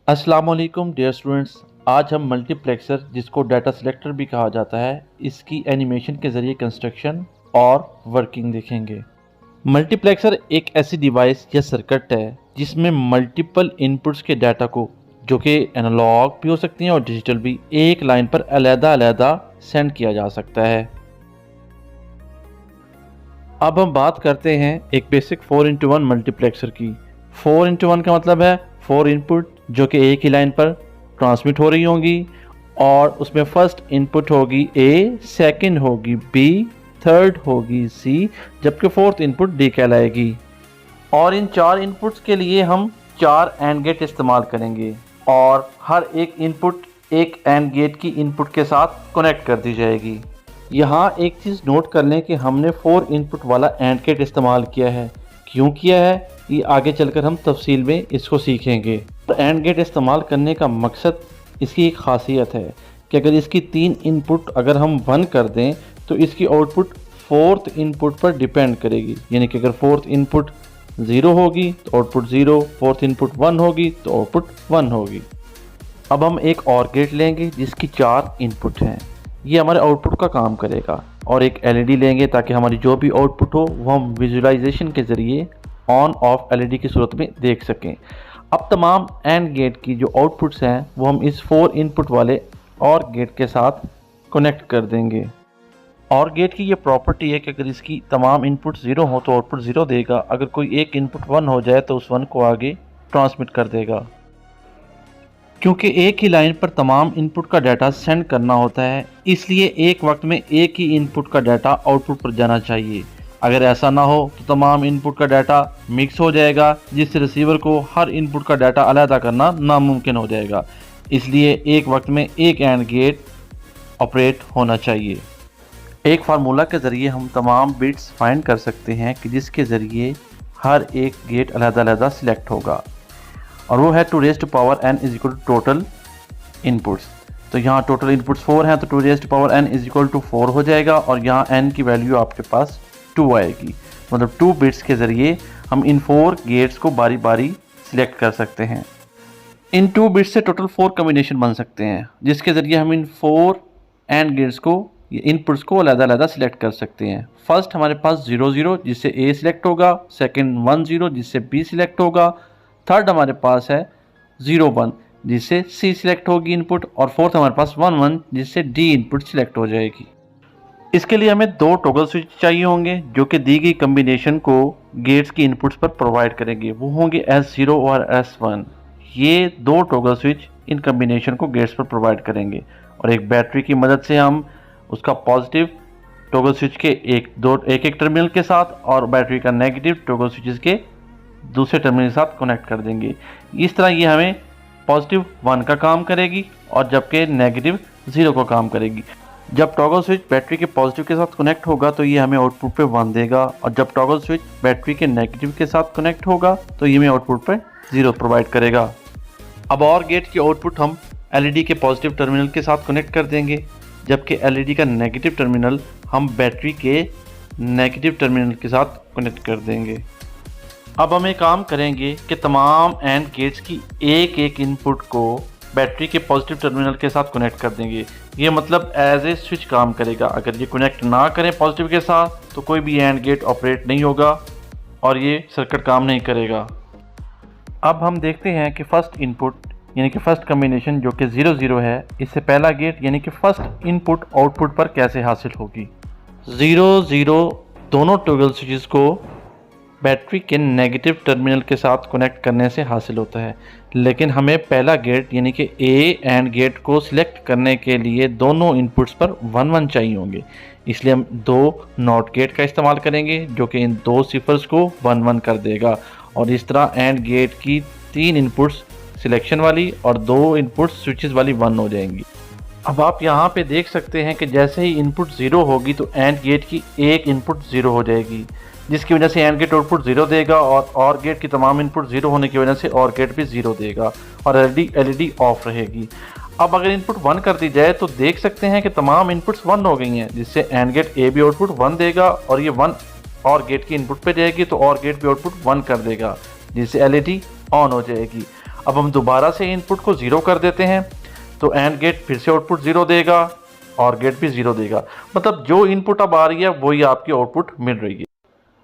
अस्सलाम वालेकुम dear students. आज हम मल्टीप्लेक्सर, जिसको डाटा सिलेक्टर भी कहा जाता है, इसकी एनिमेशन के ज़रिए कंस्ट्रक्शन और वर्किंग देखेंगे। मल्टीप्लेक्सर एक ऐसी डिवाइस या सर्किट है जिसमें मल्टीपल इनपुट्स के डाटा को, जो कि एनालॉग भी हो सकती हैं और डिजिटल भी, एक लाइन पर अलग-अलग सेंड किया जा सकता है। अब हम बात करते हैं एक बेसिक 4x1 मल्टीप्लेक्सर की। 4x1 का मतलब है 4 इनपुट जो कि एक ही लाइन पर ट्रांसमिट हो रही होंगी, और उसमें फर्स्ट इनपुट होगी A, सेकंड होगी B, थर्ड होगी C, जबकि फोर्थ इनपुट D कहलाएगी। और इन 4 इनपुट्स के लिए हम 4 एंड गेट इस्तेमाल करेंगे, और हर एक इनपुट एक एंड गेट की इनपुट के साथ कनेक्ट कर दी जाएगी। यहाँ एक चीज़ नोट कर लें कि हमने 4 इनपुट वाला एंड गेट इस्तेमाल किया है। क्यों किया है ये आगे चलकर हम तफसील में इसको सीखेंगे। एंड गेट इस्तेमाल करने का मकसद, इसकी एक खासियत है कि अगर इसकी 3 इनपुट अगर हम 1 कर दें तो इसकी आउटपुट 4th इनपुट पर डिपेंड करेगी। यानी कि अगर 4th इनपुट 0 होगी तो आउटपुट 0, 4th इनपुट 1 होगी तो आउटपुट 1 होगी। अब हम एक और गेट लेंगे जिसकी 4 इनपुट हैं। ये हमारे आउटपुट का काम करेगा, और एक एलईडी लेंगे ताकि हमारी जो भी आउटपुट हो वो हम विजुअलाइजेशन के ज़रिए ऑन ऑफ एलईडी की सूरत में देख सकें। अब तमाम एंड गेट की जो आउटपुट्स हैं वो हम इस 4 इनपुट वाले और गेट के साथ कनेक्ट कर देंगे। और गेट की ये प्रॉपर्टी है कि अगर इसकी तमाम इनपुट 0 हो तो आउटपुट 0 देगा, अगर कोई एक इनपुट 1 हो जाए तो उस 1 को आगे ट्रांसमिट कर देगा। क्योंकि एक ही लाइन पर तमाम इनपुट का डाटा सेंड करना होता है, इसलिए एक वक्त में एक ही इनपुट का डाटा आउटपुट पर जाना चाहिए। अगर ऐसा ना हो तो तमाम इनपुट का डाटा मिक्स हो जाएगा, जिससे रिसीवर को हर इनपुट का डाटा अलग करना नामुमकिन हो जाएगा। इसलिए एक वक्त में एक एंड गेट ऑपरेट होना चाहिए। एक फार्मूला के ज़रिए हम तमाम बिट्स फाइंड कर सकते हैं कि जिसके ज़रिए हर एक गेट अलग सिलेक्ट होगा, और वो है 2 raised to power n is equal to total inputs. तो यहाँ टोटल इनपुट्स 4 हैं तो 2 raised to power n is equal to 4 हो जाएगा, और यहाँ n की वैल्यू आपके पास 2 आएगी। मतलब 2 बिट्स के ज़रिए हम इन 4 गेट्स को बारी बारी सिलेक्ट कर सकते हैं। इन 2 बिट्स से टोटल 4 कम्बिनेशन बन सकते हैं, जिसके ज़रिए हम इन 4 एंड गेट्स को, इनपुट्स को अलग सिलेक्ट कर सकते हैं। फर्स्ट हमारे पास 0 0 जिससे A सिलेक्ट होगा, सेकेंड 1 0 जिससे B सिलेक्ट होगा, थर्ड हमारे पास है 0 1 जिससे C सिलेक्ट होगी इनपुट, और फोर्थ हमारे पास 1 1 जिससे D इनपुट सिलेक्ट हो जाएगी। इसके लिए हमें 2 टॉगल स्विच चाहिए होंगे जो कि दी गई कम्बिनेशन को गेट्स की इनपुट्स पर प्रोवाइड करेंगे। वो होंगे S0 और S1। ये 2 टॉगल स्विच इन कम्बिनेशन को गेट्स पर प्रोवाइड करेंगे, और एक बैटरी की मदद से हम उसका पॉजिटिव टॉगल स्विच के एक टर्मिनल के साथ और बैटरी का नेगेटिव टॉगल स्विचेस के दूसरे टर्मिनल के साथ कनेक्ट कर देंगे। इस तरह ये हमें पॉजिटिव 1 का काम करेगी और जबकि नेगेटिव 0 का काम करेगी। जब टॉगल स्विच बैटरी के पॉजिटिव के साथ कनेक्ट होगा तो ये हमें आउटपुट पे 1 देगा, और जब टॉगल स्विच बैटरी के नेगेटिव के साथ कनेक्ट होगा तो ये हमें आउटपुट पे 0 प्रोवाइड करेगा। अब और गेट की आउटपुट हम एलईडी के पॉजिटिव टर्मिनल के साथ कनेक्ट कर देंगे, जबकि एलईडी का नेगेटिव टर्मिनल हम बैटरी के नेगेटिव टर्मिनल के साथ कनेक्ट कर देंगे। अब हम एक काम करेंगे कि तमाम एंड गेट्स की एक इनपुट को बैटरी के पॉजिटिव टर्मिनल के साथ कनेक्ट कर देंगे। ये मतलब एज ए स्विच काम करेगा। अगर ये कनेक्ट ना करें पॉजिटिव के साथ तो कोई भी एंड गेट ऑपरेट नहीं होगा और ये सर्किट काम नहीं करेगा। अब हम देखते हैं कि फर्स्ट इनपुट यानी कि फर्स्ट कम्बिनेशन जो कि 0 0 है, इससे पहला गेट यानी कि फर्स्ट इनपुट आउटपुट पर कैसे हासिल होगी। 0 0 दोनों टॉगल स्विचेस को बैटरी के नेगेटिव टर्मिनल के साथ कनेक्ट करने से हासिल होता है, लेकिन हमें पहला गेट यानी कि A एंड गेट को सिलेक्ट करने के लिए दोनों इनपुट्स पर 1 1 चाहिए होंगे। इसलिए हम 2 नॉट गेट का इस्तेमाल करेंगे जो कि इन 2 सिफर्स को 1 1 कर देगा, और इस तरह एंड गेट की 3 इनपुट्स सिलेक्शन वाली और 2 इनपुट्स स्विचेस वाली 1 हो जाएंगी। अब आप यहाँ पे देख सकते हैं कि जैसे ही इनपुट 0 होगी तो एंड गेट की एक इनपुट 0 हो जाएगी, जिसकी वजह से एंड गेट आउटपुट 0 देगा, और गेट की तमाम इनपुट 0 होने की वजह से और गेट भी 0 देगा, और एलईडी ऑफ रहेगी। अब अगर इनपुट 1 कर दी जाए तो देख सकते हैं कि तमाम इनपुट्स 1 हो गई हैं, जिससे एंड गेट ए भी आउटपुट 1 देगा, और ये 1 और गेट की इनपुट पे जाएगी तो और गेट भी आउटपुट 1 कर देगा, जिससे एलईडी ऑन हो जाएगी। अब हम दोबारा से इनपुट को 0 कर देते हैं तो एंड गेट फिर से आउटपुट 0 देगा और गेट भी 0 देगा। मतलब जो इनपुट अब आ रही है वही आपकी आउटपुट मिल रही है।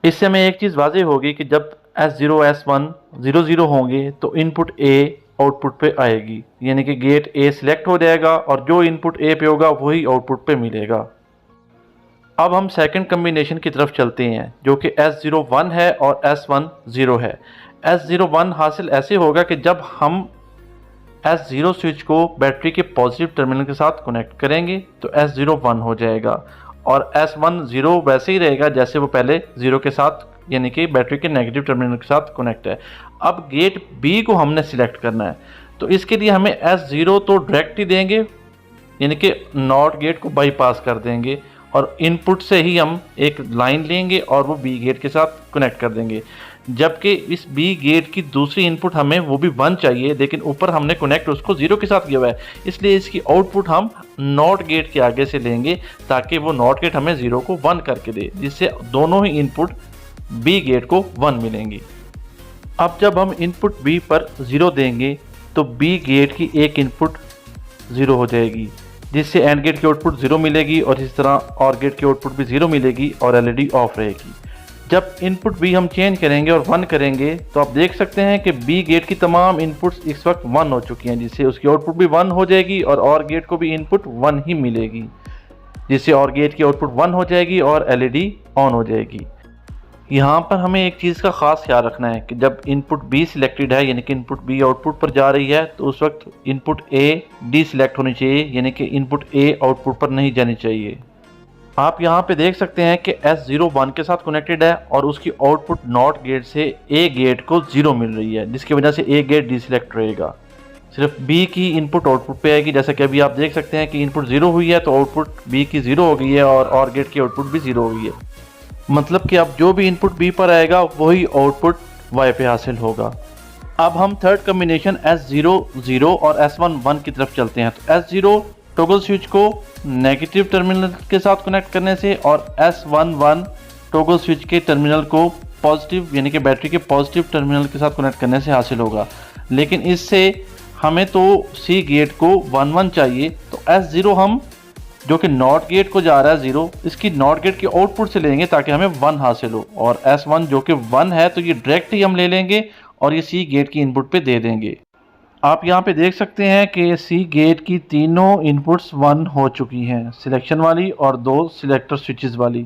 इससे हमें एक चीज़ वाज़ेह होगी कि जब S0 S1 0 0 होंगे तो इनपुट A आउटपुट पे आएगी, यानी कि गेट A सिलेक्ट हो जाएगा और जो इनपुट A पे होगा वही आउटपुट पे मिलेगा। अब हम सेकंड कम्बिनेशन की तरफ चलते हैं जो कि S0 1 है और S1 0 है। S0 1 हासिल ऐसे होगा कि जब हम S0 स्विच को बैटरी के पॉजिटिव टर्मिनल के साथ कनेक्ट करेंगे तो S0 1 हो जाएगा और S1 0 वैसे ही रहेगा जैसे वो पहले 0 के साथ, यानी कि बैटरी के नेगेटिव टर्मिनल के साथ कनेक्ट है। अब गेट B को हमने सिलेक्ट करना है तो इसके लिए हमें S0 तो डायरेक्ट ही देंगे, यानी कि नॉट गेट को बाईपास कर देंगे और इनपुट से ही हम एक लाइन लेंगे और वो B गेट के साथ कनेक्ट कर देंगे। जबकि इस B गेट की दूसरी इनपुट हमें वो भी 1 चाहिए, लेकिन ऊपर हमने कनेक्ट उसको 0 के साथ किया हुआ है, इसलिए इसकी आउटपुट हम नॉट गेट के आगे से लेंगे ताकि वो नॉट गेट हमें 0 को 1 करके दे, जिससे दोनों ही इनपुट B गेट को 1 मिलेंगी। अब जब हम इनपुट B पर 0 देंगे तो B गेट की एक इनपुट 0 हो जाएगी, जिससे एंड गेट की आउटपुट 0 मिलेगी और इस तरह और गेट की आउटपुट भी 0 मिलेगी और एलईडी ऑफ रहेगी। जब इनपुट B हम चेंज करेंगे और 1 करेंगे तो आप देख सकते हैं कि B गेट की तमाम इनपुट्स इस वक्त 1 हो चुकी हैं, जिससे उसकी आउटपुट भी 1 हो जाएगी और गेट को भी इनपुट 1 ही मिलेगी, जिससे और गेट की आउटपुट 1 हो जाएगी और एलईडी ऑन हो जाएगी। यहाँ पर हमें एक चीज़ का ख़ास ख्याल रखना है कि जब इनपुट B सिलेक्टेड है, यानी कि इनपुट B आउटपुट पर जा रही है, तो उस वक्त इनपुट A डी सिलेक्ट होनी चाहिए, यानी कि इनपुट A आउटपुट पर नहीं जानी चाहिए। आप यहाँ पे देख सकते हैं कि S0 1 के साथ कनेक्टेड है और उसकी आउटपुट नॉट गेट से A गेट को 0 मिल रही है, जिसकी वजह से A गेट डी सिलेक्ट रहेगा। सिर्फ B की इनपुट आउटपुट पे आएगी, जैसा कि अभी आप देख सकते हैं कि इनपुट 0 हुई है तो आउटपुट B की 0 हो गई है और गेट की आउटपुट भी 0 हुई है। मतलब कि अब जो भी इनपुट B पर आएगा वही आउटपुट Y पे हासिल होगा। अब हम थर्ड कम्बिनेशन S0 0 और S1 1 की तरफ चलते हैं। तो S0 टॉगल स्विच को नेगेटिव टर्मिनल के साथ कनेक्ट करने से और S1 1 टॉगल स्विच के टर्मिनल को पॉजिटिव, यानी कि बैटरी के पॉजिटिव टर्मिनल के साथ कनेक्ट करने से हासिल होगा। लेकिन इससे हमें तो C गेट को 1 1 चाहिए, तो S0 हम जो कि नॉट गेट को जा रहा है 0, इसकी नॉट गेट की आउटपुट से लेंगे ताकि हमें 1 हासिल हो, और S1 जो कि 1 है तो ये डायरेक्ट ही हम ले लेंगे और ये C गेट की इनपुट पे दे देंगे। आप यहाँ पे देख सकते हैं कि C गेट की तीनों इनपुट्स 1 हो चुकी हैं, सिलेक्शन वाली और 2 सिलेक्टर स्विचेस वाली।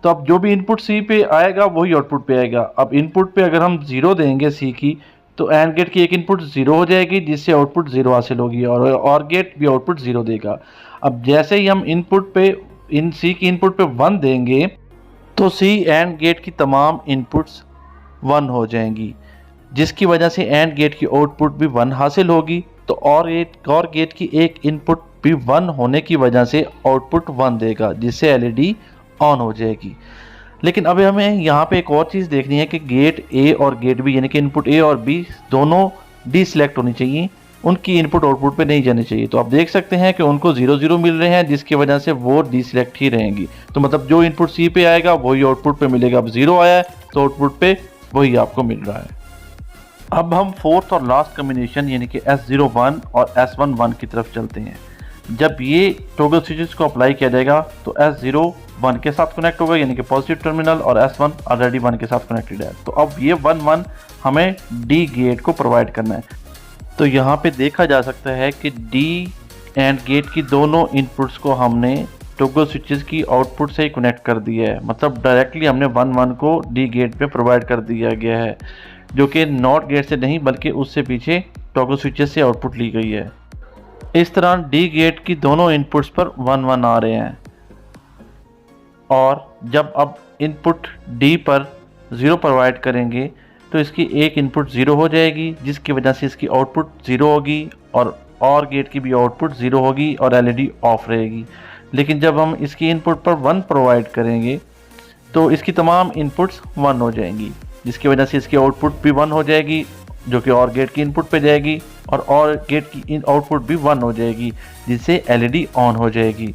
तो अब जो भी इनपुट C पे आएगा वही आउटपुट पे आएगा। अब इनपुट पे अगर हम 0 देंगे C की तो एंड गेट की एक इनपुट 0 हो जाएगी, जिससे आउटपुट 0 हासिल होगी और गेट भी आउटपुट 0 देगा। अब जैसे ही हम इनपुट पे C की इनपुट पे 1 देंगे तो C एंड गेट की तमाम इनपुट्स 1 हो जाएंगी, जिसकी वजह से एंड गेट की आउटपुट भी 1 हासिल होगी। तो और गेट की एक इनपुट भी 1 होने की वजह से आउटपुट 1 देगा, जिससे एलईडी ऑन हो जाएगी। लेकिन अब हमें यहाँ पे एक और चीज़ देखनी है कि गेट A और गेट B, यानी कि इनपुट A और B दोनों डी सिलेक्ट होनी चाहिए, उनकी इनपुट आउटपुट पे नहीं जानी चाहिए। तो आप देख सकते हैं कि उनको 0 0 मिल रहे हैं, जिसकी वजह से वो डी सिलेक्ट ही रहेंगी। तो मतलब जो इनपुट C पे आएगा वही आउटपुट पे मिलेगा। अब 0 आया है तो आउटपुट पे वही आपको मिल रहा है। अब हम फोर्थ और लास्ट कम्बिनेशन यानी कि S0 1 और S1 1 की तरफ चलते हैं। जब ये टॉगल स्विचेस को अप्लाई किया जाएगा तो S0 1 के साथ कनेक्ट होगा, यानी कि पॉजिटिव टर्मिनल, और S1 ऑलरेडी 1 के साथ कनेक्टेड है। तो अब ये 1 1 हमें D गेट को प्रोवाइड करना है। तो यहाँ पे देखा जा सकता है कि D एंड गेट की दोनों इनपुट्स को हमने टॉगल स्विचेस की आउटपुट से ही कनेक्ट कर दिया है। मतलब डायरेक्टली हमने 1 1 को D गेट पे प्रोवाइड कर दिया गया है, जो कि नॉट गेट से नहीं बल्कि उससे पीछे टॉगल स्विचेस से आउटपुट ली गई है। इस तरह D गेट की दोनों इनपुट्स पर 1 1 आ रहे हैं, और जब अब इनपुट D पर 0 प्रोवाइड करेंगे तो इसकी एक इनपुट 0 हो जाएगी, जिसकी वजह से इसकी आउटपुट 0 होगी और गेट की भी आउटपुट 0 होगी और एलईडी ऑफ रहेगी। लेकिन जब हम इसकी इनपुट पर 1 प्रोवाइड करेंगे तो इसकी तमाम इनपुट्स 1 हो जाएंगी, जिसकी वजह से इसकी आउटपुट भी 1 हो जाएगी, जो कि और गेट की इनपुट पे जाएगी, और गेट की आउटपुट भी 1 हो जाएगी, जिससे एलईडी ऑन हो जाएगी।